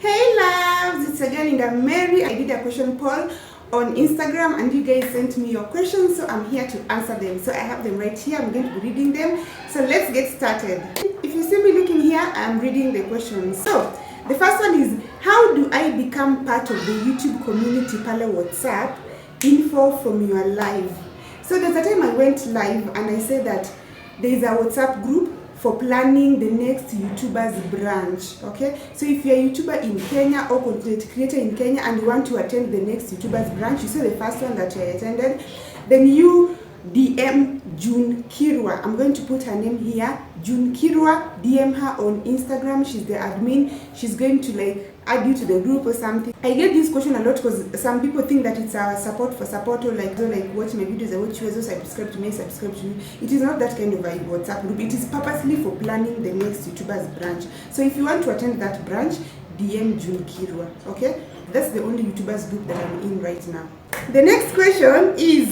Hey loves, it's again Inga Mary. I did a question poll on Instagram and you guys sent me your questions, so I'm here to answer them. So I have them right here. I'm going to be reading them. So let's get started. If you see me looking here, I'm reading the questions. So the first one is, how do I become part of the YouTube community pale WhatsApp? Info from your live. So there's a time I went live and I said that there is a WhatsApp group for planning the next YouTuber's branch. Okay, so if you're a YouTuber in Kenya or content creator in Kenya and you want to attend the next YouTuber's branch, you saw the first one that I attended, then you DM June Kirwa. I'm going to put her name here, June Kirwa. DM her on Instagram. She's the admin. She's going to add you to the group or something. I get this question a lot because some people think that it's a support for support, or don't watch my videos, I watch you, so subscribe to me, subscribe to me. It is not that kind of a WhatsApp group. It is purposely for planning the next YouTuber's branch. So if you want to attend that branch, DM June Kirwa. Okay, that's the only YouTuber's group that I'm in right now. The next question is,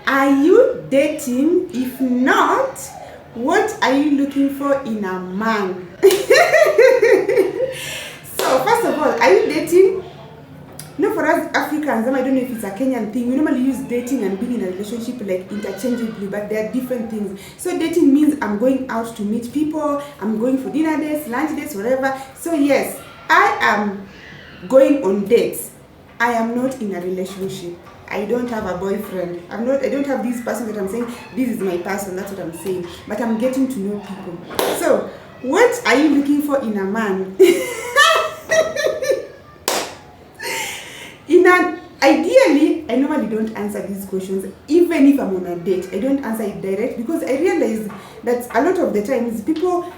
are you dating? If not, what are you looking for in a man? So first of all, are you dating? No, for us Africans, I don't know if it's a Kenyan thing, we normally use dating and being in a relationship interchangeably, but they are different things. So dating means I'm going out to meet people, I'm going for dinner dates, lunch dates, whatever. So yes, I am going on dates. I am not in a relationship. I don't have a boyfriend. I don't have this person that I'm saying, this is my person, that's what I'm saying. But I'm getting to know people. So, what are you looking for in a man? Ideally, I normally don't answer these questions. Even if I'm on a date, I don't answer it direct because I realize that a lot of the times people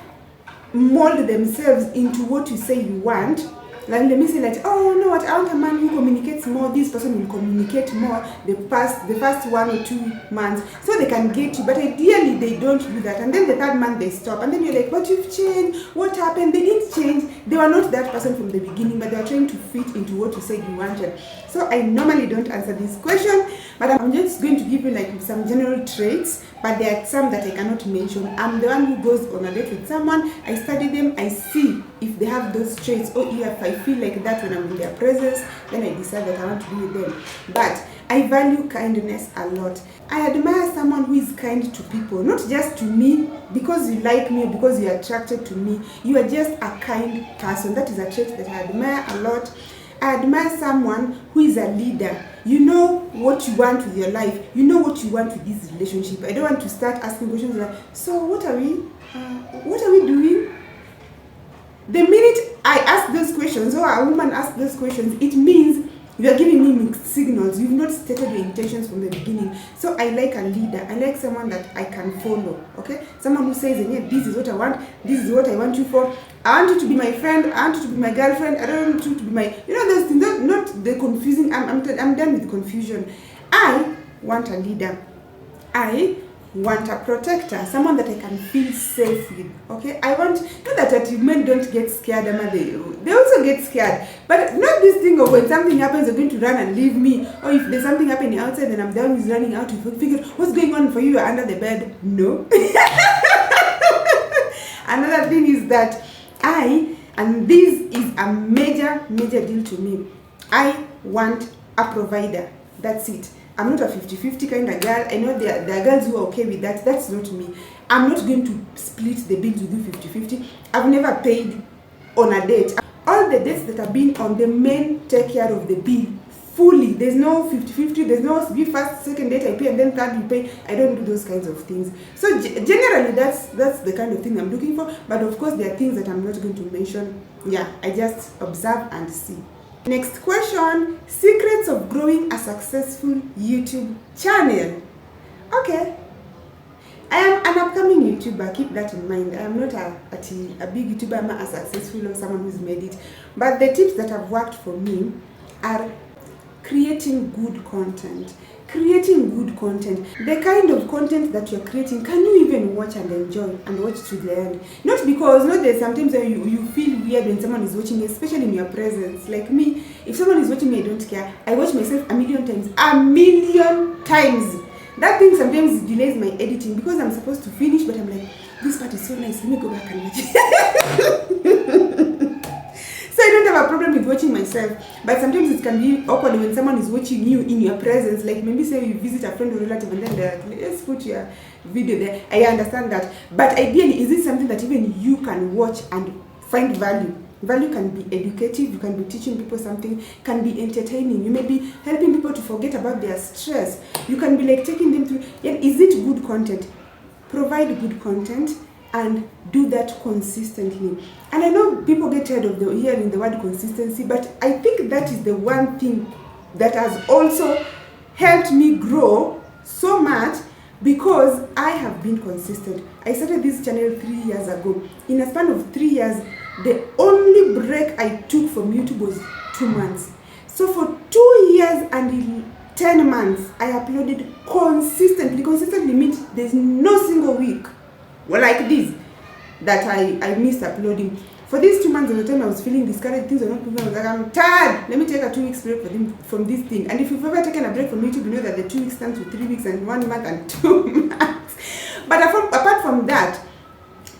mold themselves into what you say you want. Like let me say oh no, what I want a man who communicates more. This person will communicate more the first 1 or 2 months, so they can get you. But ideally, they don't do that, and then the third month they stop, and then you're like, but you've changed. What happened? They didn't change. They were not that person from the beginning, but they are trying to fit into what you said you wanted. So I normally don't answer this question, but I'm just going to give you some general traits. But there are some that I cannot mention. I'm the one who goes on a date with someone. I study them. I see if they have those traits, or if I feel like that when I'm in their presence, then I decide that I want to be with them. But I value kindness a lot. I admire someone who is kind to people, not just to me because you like me or because you're attracted to me. You are just a kind person. That is a trait that I admire a lot. I admire someone who is a leader. You know what you want with your life. You know what you want with this relationship. I don't want to start asking questions like, so what are we doing? The minute I ask those questions, or a woman asks those questions, it means you are giving me mixed signals. You've not stated your intentions from the beginning. So I like a leader. I like someone that I can follow. Okay, someone who says, yeah, this is what I want. This is what I want you for. I want you to be my friend. I want you to be my girlfriend. I don't want you to be my, those things. Not the confusing. I'm done with confusion. I want a leader. I want a protector, someone that I can feel safe with. Okay, I want, not that men don't get scared, they also get scared, but not this thing of when something happens they're going to run and leave me, or if there's something happening outside and I'm down with running out to figure what's going on for you, you're under the bed. No. Another thing is that and this is a major deal to me, I want a provider. That's it. I'm not a 50-50 kind of girl. I know there are girls who are okay with that. That's not me. I'm not going to split the bills with you 50-50. I've never paid on a date. All the dates that I've been on, the men take care of the bill fully. There's no 50-50. There's no first, second date I pay and then third you pay. I don't do those kinds of things. So generally, that's the kind of thing I'm looking for. But of course, there are things that I'm not going to mention. Yeah, I just observe and see. Next question, secrets of growing a successful YouTube channel. Okay, I am an upcoming YouTuber, keep that in mind. I am not a big YouTuber, I'm a successful or someone who's made it. But the tips that have worked for me are creating good content. The kind of content that you're creating, can you even watch and enjoy and watch to the end? Not because, there's sometimes you feel weird when someone is watching, especially in your presence. Like me, if someone is watching me, I don't care. I watch myself a million times. That thing sometimes delays my editing because I'm supposed to finish, but I'm like, this part is so nice, let me go back and watch it. So I don't have have a problem with watching myself, but sometimes it can be awkward when someone is watching you in your presence. Like maybe say you visit a friend or relative and then they're like, let's put your video there. I understand that. But ideally, is it something that even you can watch and find value? Value can be educative, you can be teaching people something, can be entertaining, you may be helping people to forget about their stress, you can be like taking them through. Yeah, is it good content? Provide good content and do that consistently. And I know people get tired of hearing the word consistency, but I think that is the one thing that has also helped me grow so much, because I have been consistent. I started this channel 3 years ago. In a span of 3 years, the only break I took from YouTube was 2 months. So for 2 years and 10 months, I uploaded consistently. Consistently means there's no single week, well, like this, that I missed uploading. For these 2 months, at the time I was feeling discouraged, things were not moving. I was like, I'm tired. Let me take a 2 weeks break from this thing. And if you've ever taken a break from YouTube, you know that the 2 weeks stands for 3 weeks and 1 month and 2 months. But apart from that,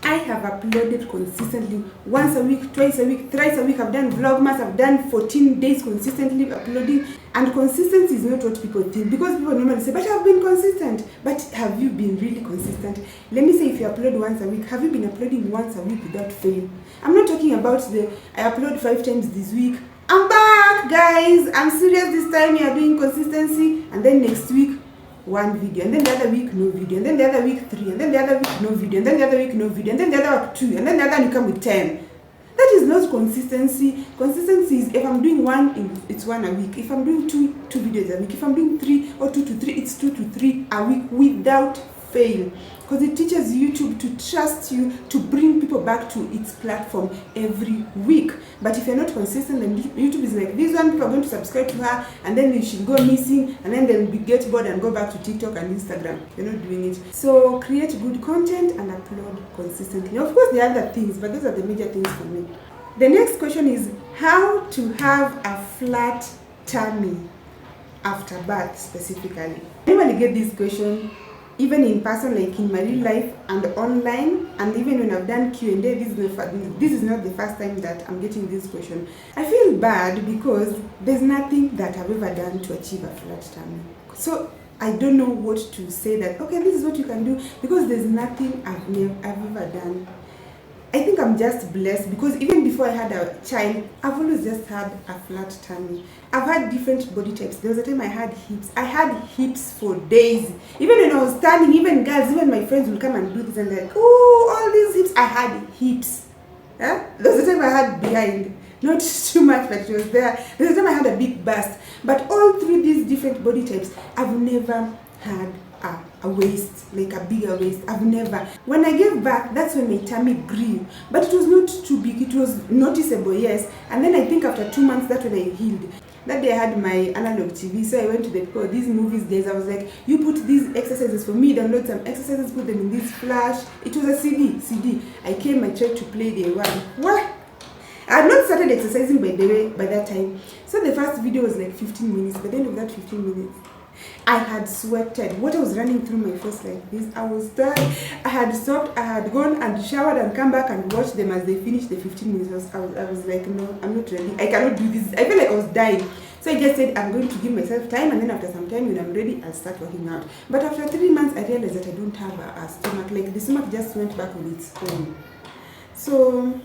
I have uploaded consistently once a week, twice a week, thrice a week. I've done vlogmas, I've done 14 days consistently uploading. And consistency is not what people think, because people normally say, but I've been consistent. But have you been really consistent? Let me say, if you upload once a week, have you been uploading once a week without fail? I'm not talking about I upload 5 times this week. I'm back, guys. I'm serious this time. You are doing consistency. And then next week, 1 video, and then the other week no video, and then the other week 3, and then the other week no video, and then the other week no video, and then the other week 2, and then the other you come with 10. That is not consistency. Consistency is, if I'm doing 1, it's 1 a week. If I'm doing 2 videos a week. If I'm doing 3 or 2 to 3, it's 2 to 3 a week without fail. Because it teaches YouTube to trust you, to bring people back to its platform every week. But if you're not consistent, then YouTube is like, this one, people are going to subscribe to her, and then she'll go missing, and then they'll get bored and go back to TikTok and Instagram. You're not doing it. So create good content and upload consistently. Of course, there are other things, but those are the major things for me. The next question is how to have a flat tummy after birth specifically. I normally get this question even in person, like in my real life and online, and even when I've done Q&A. This is not the first time that I'm getting this question. I feel bad because there's nothing that I've ever done to achieve a flat tummy. So I don't know what to say that, okay, this is what you can do, because there's nothing I've ever done. I think I'm just blessed, because even before I had a child, I've always just had a flat tummy. I've had different body types. There was a time I had hips. I had hips for days. Even when I was standing, even girls, even my friends will come and do this and they're like, oh, all these hips. I had hips. There was a time I had behind. Not too much, but it was there. There was a time I had a big bust. But all through these different body types, I've never had a waist, like a bigger waist. I've never. When I gave birth, that's when my tummy grew, but it was not too big. It was noticeable, yes. And then I think after 2 months, that's when I healed. That day I had my analog TV, so I went to the people, these movies days. I was like, you put these exercises for me, download some exercises, put them in this flash. It was a CD. I came, I tried to play the one. What? I had not started exercising, by the way, by that time. So the first video was like 15 minutes. By the end of that 15 minutes, I had sweated. Water was running through my face like this. I was tired. I had stopped. I had gone and showered and come back and watched them as they finished the 15 minutes. I was like, no, I'm not ready. I cannot do this. I felt like I was dying. So I just said, I'm going to give myself time, and then after some time, when I'm ready, I'll start working out. But after 3 months, I realized that I don't have a stomach. Like, the stomach just went back on its own. So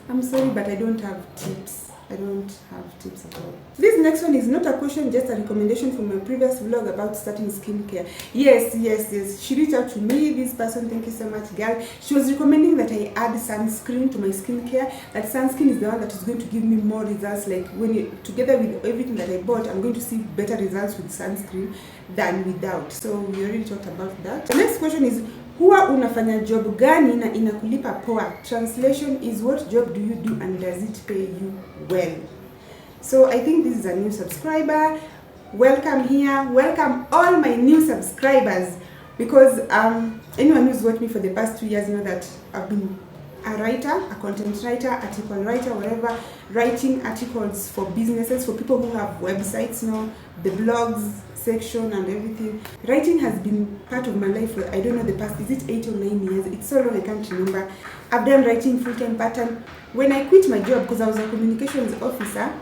I'm sorry, but I don't have tips. I don't have tips at all. This next one is not a question, just a recommendation from my previous vlog about starting skincare. Yes. She reached out to me, this person, thank you so much, girl. She was recommending that I add sunscreen to my skincare. That sunscreen is the one that is going to give me more results. Like when you, together with everything that I bought, I'm going to see better results with sunscreen than without. So we already talked about that. The next question is, huwa unafanya job gani na inakulipa poa? Translation is, what job do you do and does it pay you well? So I think this is a new subscriber. Welcome here. Welcome all my new subscribers, because anyone who's watched me for the past 2 years know that I've a writer, a content writer, article writer, whatever, writing articles for businesses, for people who have websites now, the blogs section and everything. Writing has been part of my life for, I don't know, the past, is it 8 or 9 years? It's so long I can't remember. I've done writing full-time, part-time. When I quit my job, because I was a communications officer,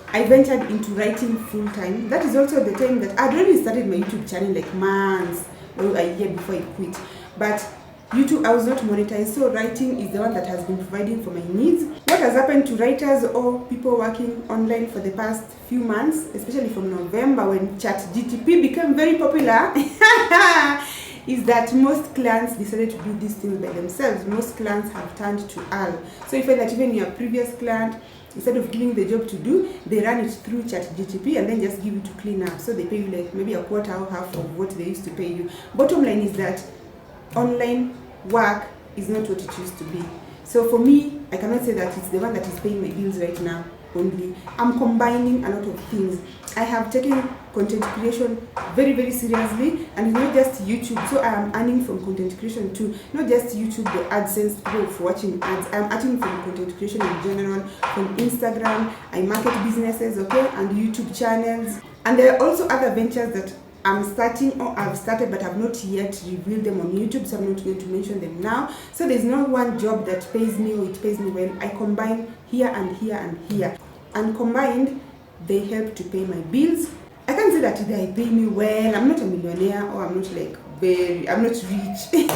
I ventured into writing full-time. That is also the time that I'd already started my YouTube channel like months or a year before I quit. But YouTube, I was not monetized, so writing is the one that has been providing for my needs. What has happened to writers or people working online for the past few months, especially from November when ChatGPT became very popular, is that most clients decided to do these things by themselves. Most clients have turned to AL. So you find that even your previous client, instead of giving the job to do, they run it through ChatGPT and then just give you to clean up. So they pay you like maybe a quarter or half of what they used to pay you. Bottom line is that online work is not what it used to be. So for me, I cannot say that it's the one that is paying my bills right now only. I'm combining a lot of things. I have taken content creation very, very seriously, and it's not just YouTube. So I am earning from content creation too. Not just YouTube, the AdSense for watching ads. I'm earning from content creation in general, from Instagram. I market businesses, okay, and YouTube channels. And there are also other ventures that I'm starting or I've started but have not yet revealed them on YouTube, so I'm not going to mention them now. So there's not one job that pays me or it pays me well. I combine here and here and here, and combined they help to pay my bills. I can't say that they pay me well. I'm not a millionaire, or I'm not like I'm not rich.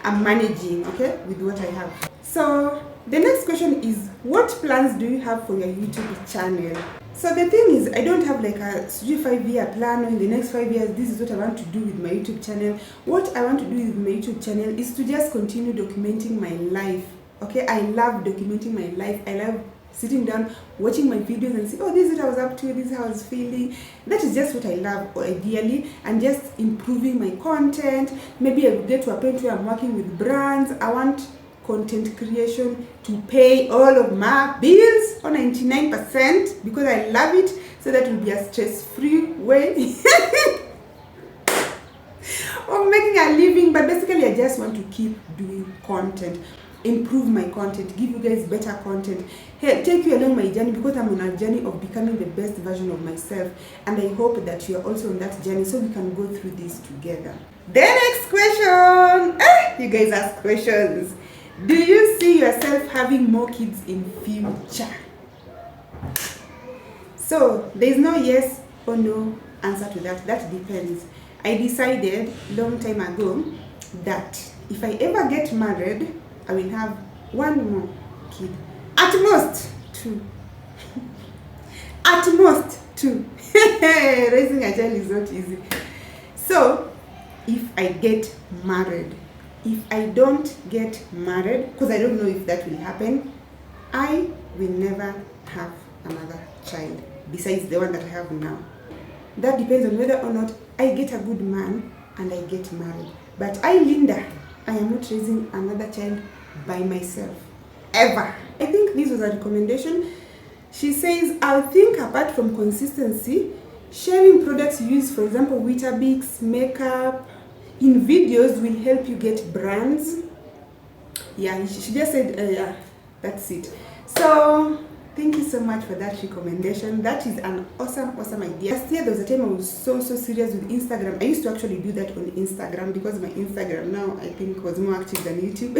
I'm managing, okay, with what I have. So the next question is, what plans do you have for your YouTube channel? So the thing is, I don't have like a 5-year plan, or in the next 5 years this is what I want to do with my YouTube channel. What I want to do with my YouTube channel is to just continue documenting my life. Okay, I love documenting my life. I love sitting down, watching my videos and see, oh, this is what I was up to, this is how I was feeling. That is just what I love, ideally, and just improving my content. Maybe I will get to a point where I'm working with brands. I want content creation to pay all of my bills on 99% because I love it. So that will be a stress-free way of making a living. But basically, I just want to keep doing content, improve my content, give you guys better content, take you along my journey, because I'm on a journey of becoming the best version of myself, and I hope that you're also on that journey so we can go through this together. The next question, you guys ask questions. Do you see yourself having more kids in future? So there's no yes or no answer to that. That depends. I decided long time ago that if I ever get married, I will have one more kid. At most 2. At most 2. Raising a child is not easy. So if I get married, if I don't get married, because I don't know if that will happen, I will never have another child besides the one that I have now. That depends on whether or not I get a good man and I get married. But I, Linda, I am not raising another child by myself, ever. I think this was a recommendation. She says, I'll think apart from consistency, sharing products you use, for example, Weetabix, makeup, in videos will help you get brands. Yeah, she just said, yeah, that's it. So thank you so much for that recommendation. That is an awesome idea. Last year there was a time I was so serious with Instagram. I used to actually do that on Instagram because my Instagram now I think was more active than YouTube.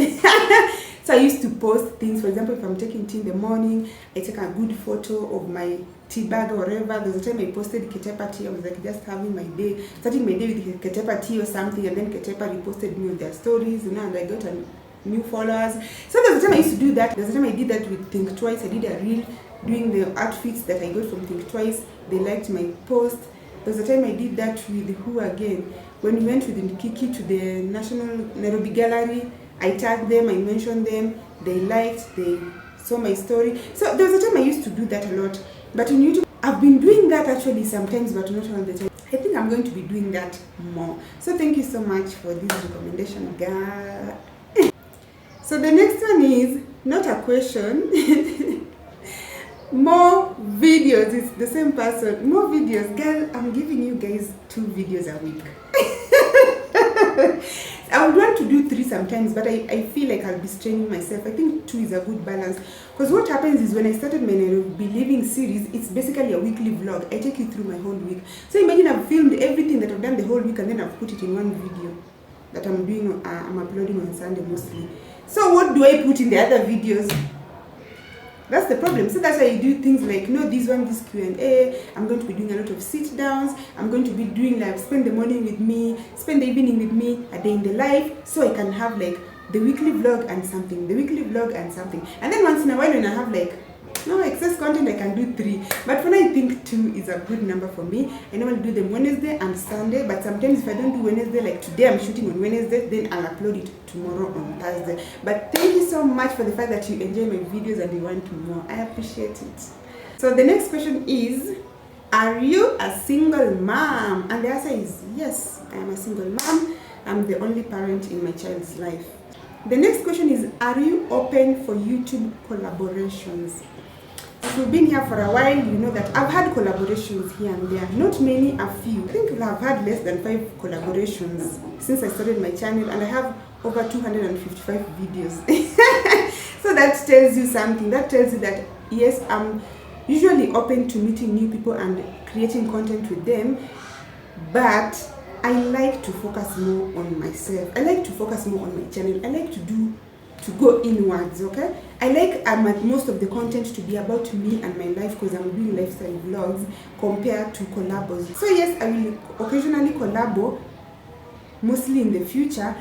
So I used to post things. For example, if I'm taking tea in the morning, I take a good photo of my tea bag or whatever. There was a time I posted ketepa tea. I was like just having my day, starting my day with ketepa tea or something, and then ketepa reposted me on their stories, you know, and I got a new followers. So there's a time I used to do that. There's a time I did that with Think Twice. I did a reel doing the outfits that I got from Think Twice. They liked my post. There's a time I did that with who again? When we went with Kiki to the National Nairobi Gallery, I tagged them, I mentioned them, they liked, they saw my story. So there was a time I used to do that a lot. But in YouTube, I've been doing that actually sometimes, but not all the time. I think I'm going to be doing that more. So thank you so much for this recommendation, guys. So the next one is not a question. More videos. It's the same person. More videos. Girl, I'm giving you guys 2 videos a week. I I would want to do 3 sometimes, but I feel like I'll be straining myself. I think 2 is a good balance. Because what happens is when I started my Nairobi Living series, it's basically a weekly vlog. I take you through my whole week. So imagine I've filmed everything that I've done the whole week and then I've put it in one video that I'm doing, I'm uploading on Sunday mostly. So what do I put in the other videos? That's the problem. So that's why I do things like, this Q&A. I'm going to be doing a lot of sit downs. I'm going to be doing like spend the morning with me, spend the evening with me, a day in the life, so I can have like the weekly vlog and something, and then once in a while when I have like no excess content, I can do 3. But for now, I think 2 is a good number for me. I normally do them Wednesday and Sunday, but sometimes if I don't do Wednesday, like today I'm shooting on Wednesday, then I'll upload it tomorrow on Thursday. But thank you so much for the fact that you enjoy my videos and you want more. I appreciate it. So the next question is, are you a single mom? And the answer is yes, I am a single mom. I'm the only parent in my child's life. The next question is, are you open for YouTube collaborations? If you've been here for a while, you know that I've had collaborations here and there. Not many, a few. I think I've had less than 5 collaborations since I started my channel, and I have over 255 videos. So that tells you something. That tells you that yes, I'm usually open to meeting new people and creating content with them, but I like to focus more on myself. I like to focus more on my channel. I like to go inwards, okay? I like most of the content to be about me and my life, because I'm doing lifestyle vlogs compared to collabos. So yes, I will occasionally collabo, mostly in the future,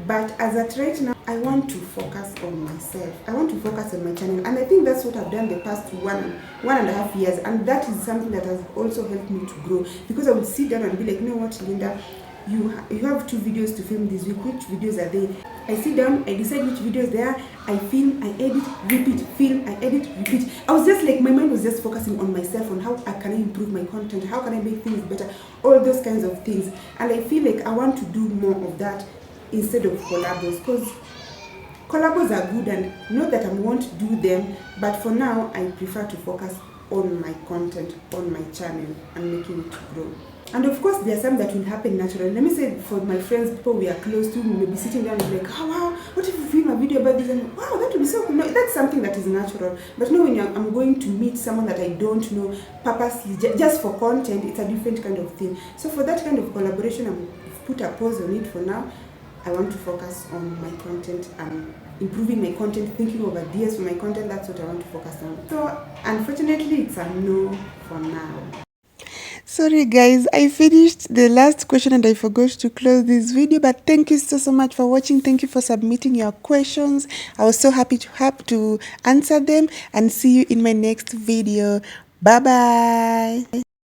but as at right now, I want to focus on myself. I want to focus on my channel, and I think that's what I've done the past 1.5 years, and that is something that has also helped me to grow, because I would sit down and be like, you know what, Linda, you have 2 videos to film this week. Which videos are they? I sit down, I decide which videos they are, I film, I edit, repeat, film, I edit, repeat. I was just like, my mind was just focusing on myself, on how can I improve my content, how can I make things better, all those kinds of things. And I feel like I want to do more of that instead of collabos, because collabos are good and not that I won't do them, but for now I prefer to focus on my content, on my channel, and making it grow. And of course, there are some that will happen naturally. Let me say, for my friends, people we are close to, we may be sitting down and be like, oh wow, what if we film a video about this? And wow, that would be so cool. No, that's something that is natural. But no, when I'm going to meet someone that I don't know, purposely, just for content, it's a different kind of thing. So for that kind of collaboration, I've put a pause on it for now. I want to focus on my content and improving my content, thinking of ideas for my content. That's what I want to focus on. So unfortunately, it's a no for now. Sorry guys, I finished the last question and I forgot to close this video, but thank you so much for watching. Thank you for submitting your questions. I was so happy to answer them, and see you in my next video. Bye bye.